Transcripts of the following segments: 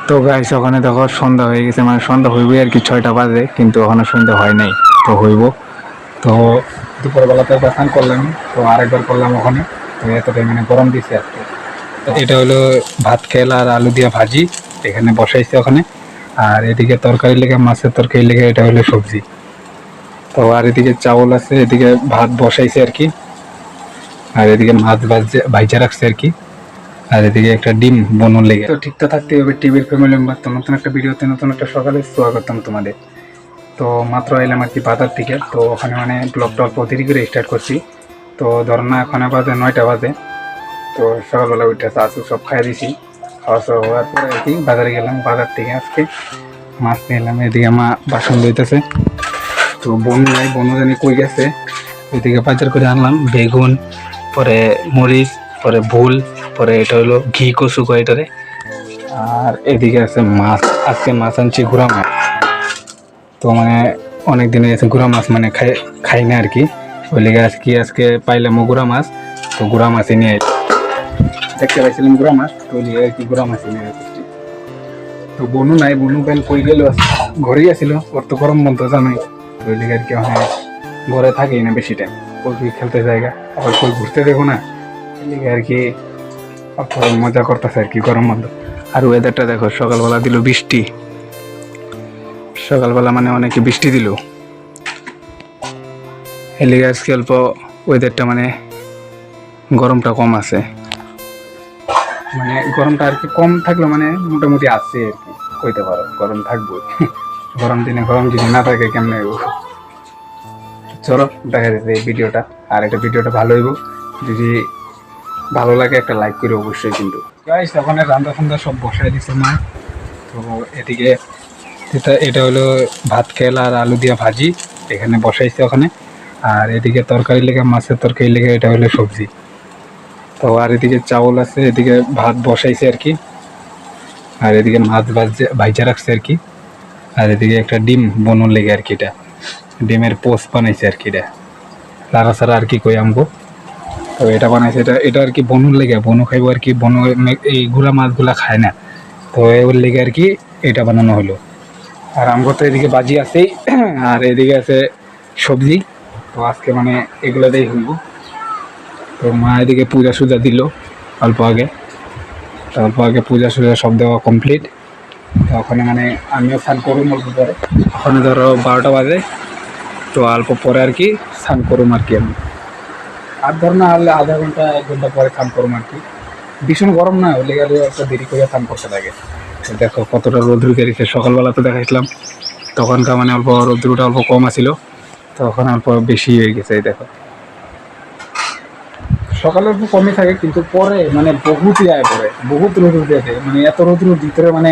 তো গাইস ওখানে দেখো সন্ধ্যা হয়ে গেছে, মানে সন্ধ্যা হইবে আর কি, 6টা বাজে, কিন্তু ওখানে সন্ধ্যা হয় নাই। তো হইব। তো দুপুরবেলাতে একবার স্নান করলাম, তো আরেকবার করলাম ওখানে। তো এতটাই মানে গরম দিছে আজকে। তো এটা হলো ভাত খেলা আর আলু দিয়া ভাজি, এখানে বসাইছে ওখানে। আর এদিকে তরকারি লেগে, মাছের তরকারি লেগে, এটা হলো সবজি। তো আর এদিকে চাউল আছে, এদিকে ভাত বসাইছে আর কি। আর এদিকে মাছ ভাইজা রাখছে আর কি। আর এদিকে একটা ডিম বনুর লেগে। তো ঠিক তো থাকতে হবে টিভির ফ্যামিলি মেম্বার। তো নতুন একটা ভিডিওতে, নতুন একটা সকালে স্বাগতম তোমাদের। তো মাত্র এলাম আর কি বাজার থেকে। তো ওখানে মানে ব্লগটা অল্প দেরি করে স্টার্ট করছি। তো ধর না এখন বাজে 9টা বাজে। তো সকালবেলা উঠে চাচু সব খাই দিছি। খাওয়া খাওয়া হওয়ার পরে আর কি বাজারে গেলাম। বাজার থেকে আজকে মাছ নিয়ে এলাম। এদিকে মা বাসন ধুইতেছে। তো বনু নাই, বনু জানি কই গেছে। ওইদিকে বাজার করে আনলাম বেগুন, পরে মরিচ, পরে ভুল, পরে এটা হলো ঘি কচু কয় এটারে। আর এদিকে আছে মাছ। আজকে মাছ আনছি গুড়া মাছ। তো মানে অনেক দিনে আছে গুড়া মাছ, মানে খাই না আর কি। ওই লেগে আজকে পাইলাম গুড়া মাছ। তো গুড়া মাছই নিয়ে দেখতে পাইছিলাম গুড়া মাছ, তো ওই লেগে আর কি গুড়া মাছই নিয়ে আসছি। তো বনু নাই, বনু বেন কই গেল, ঘরেই আসিল। ওর তো গরম বন্ধ জানাই। তো ওই লেগে আর কি ঘরে থাকেই না বেশি টাইম। কই খেলতে জায়গা, আবার কই ঘুরতে দেখো না। এই লেগে আর কি মজা করতেছে আর কি গরম বন্ধ। আর ওয়েদারটা দেখো, সকালবেলা দিল বৃষ্টি। সকালবেলা মানে অনেকে বৃষ্টি দিল। এলিগে আজকে অল্প ওয়েদারটা মানে গরমটা কম আছে। মানে গরমটা আর কি কম থাকলো, মানে মোটামুটি আছে আর কি, কইতে পারো গরম থাকবো। গরম দিনে গরম যদি না থাকে কেমনে হইব। চলো দেখা যাচ্ছে এই ভিডিওটা। আর একটা ভিডিওটা ভালো হইব, যদি ভালো লাগে একটা লাইক করে অবশ্যই। কিন্তু গাইস ওখানে রান্না ফান্না সব বসাই দিছে মা। তো এদিকে এটা হলো ভাত খেলা আর আলু দিয়া ভাজি, এখানে বসাইছে ওখানে। আর এদিকে তরকারি লেগে, মাছের তরকারি লেগে, এটা হলো সবজি। তো আর এদিকে চাউল আছে, এদিকে ভাত বসাইছে আর কি। আর এদিকে মাছ ভাইজা রাখছে আর কি। আর এদিকে একটা ডিম বনুর লেগে আর কি, এটা ডিমের পোস্ট বানাইছে আর কি। এটা লাড়া ছাড়া আর কি কই আমগো। তো এটা বানাইছে, এটা আর কি বনুর লেগে, বনু খাইবো আর কি। বনু এই গুড়া মাছগুলা খায় না, তো ওর লেগে আর কি এটা বানানো হলো। আর আমগো তো এদিকে বাজি আছেই। আর এদিকে আছে সবজি। তো আজকে মানে এগুলো দিয়েই হইব। তো মা এদিকে পূজা সুজা দিল অল্প আগে। তো অল্প আগে পূজা সুজা সব দেওয়া কমপ্লিট। তো ওখানে মানে আমিও স্নান করুম অল্প পরে। ওখানে ধরো 12টা বাজে। তো অল্প পরে আর কি স্নান করুম আর কি। আমি আর ধর না হলে আধা ঘন্টা 1 ঘন্টা পরে স্নান করুম আর কি। ভীষণ গরম না হলে গেলে একটা দেরি করে স্নান করতে লাগে। তো দেখো কতটা রোদ্র বেরিয়েছে। সকালবেলা তো দেখাইছিলাম, তখনকার মানে অল্প রোদ্রটা অল্প কম আছিল, তখন অল্প বেশি হয়ে গেছে। এই দেখো সকালে অল্প কমই থাকে, কিন্তু পরে মানে বহুত আয় পরে, বহুত রোদ্র দিয়ে, মানে এত রোদ্রের ভিতরে মানে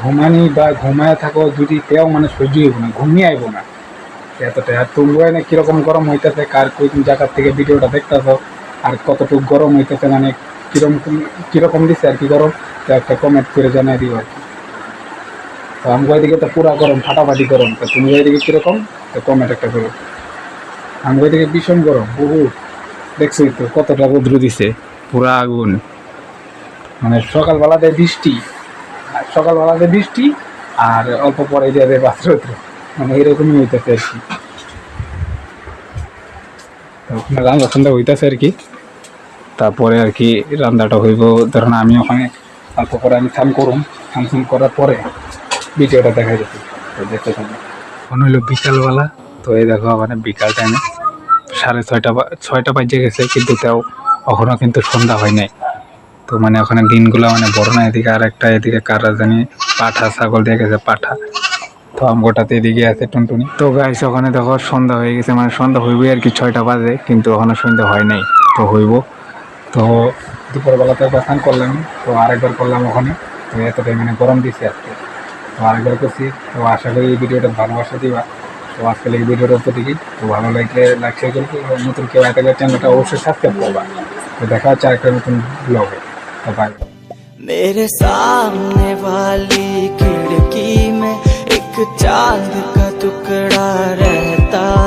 ঘুমানি বা ঘুমায় থাকো যদি তেও মানে সহ্য হইব না, ঘুমিয়ে আইব না এতটা। আর তোমরা না কিরকম গরম হইতেছে, কার কোন জায়গার থেকে ভিডিওটা দেখতেছ, আর কতটুকু গরম হইতেছে, মানে কিরকম কিরকম দিচ্ছে আর কি গরম, তো একটা কমেন্ট করে জানাই দিও আর কি। তো আমার এদিকে তো পুরা গরম, ফাটাফাটি গরম। তো তুমি এদিকে কিরকম, তো কমেন্ট একটা করো। আমার এদিকে ভীষণ গরম বহুত। দেখছোই তো কতটা রৌদ্র দিছে, পুরা আগুন। মানে সকালবেলাতে বৃষ্টি, আর অল্প পরে যাবে রৌদ্র, মানে এরকমই হইতেছে আর কি। ওখানে রান্না ঠান্ডা হইতেছে আর কি। তারপরে আর কি রান্নাটা হইব। ধরুন আমি ওখানে অল্প পরে আমি স্নান করুম, স্নান করার পরে ভিডিওটা দেখা যেত। তো দেখতে থাকবো। এখন হইলো বিকালবেলা। তো এই দেখো মানে বিকাল টাইমে 6:30 বাজে গেছে, কিন্তু তাও এখনও কিন্তু সন্ধ্যা হয় নাই। তো মানে ওখানে দিনগুলো মানে বড় না। এদিকে আর একটা, এদিকে কারা জানি পাঠা ছাগল দিয়ে গেছে, পাঠা। তো আমগোটাতে এদিকে আছে টুনটুনি। তো গাইস ওখানে দেখো সন্ধ্যা হয়ে গেছে, মানে সন্ধ্যা হইবই আর কি, 6টা বাজে, কিন্তু ওখানে সন্ধ্যা হয় নাই। তো হইব। তো দুপুরবেলাতে একবার স্নান করলাম, তো আরেকবার করলাম ওখানে। তো এতটাই মানে গরম দিচ্ছে আজকে। তো আরেকবার করছি। তো আশা করি এই ভিডিওটা ভালোবাসা দিবা। তো আজকাল এই ভিডিওটা প্রতিদিন তো ভালো লাগলে লাইক শেয়ার করবো, এবং নতুন কেউ থাকলে চ্যানেলটা অবশ্যই সাবস্ক্রাইব করবা। তো দেখা হচ্ছে আরেকটা নতুন ব্লগে। তো বাই। मेरे सामने वाली खिड़की में एक चांद का टुकड़ा रहता है।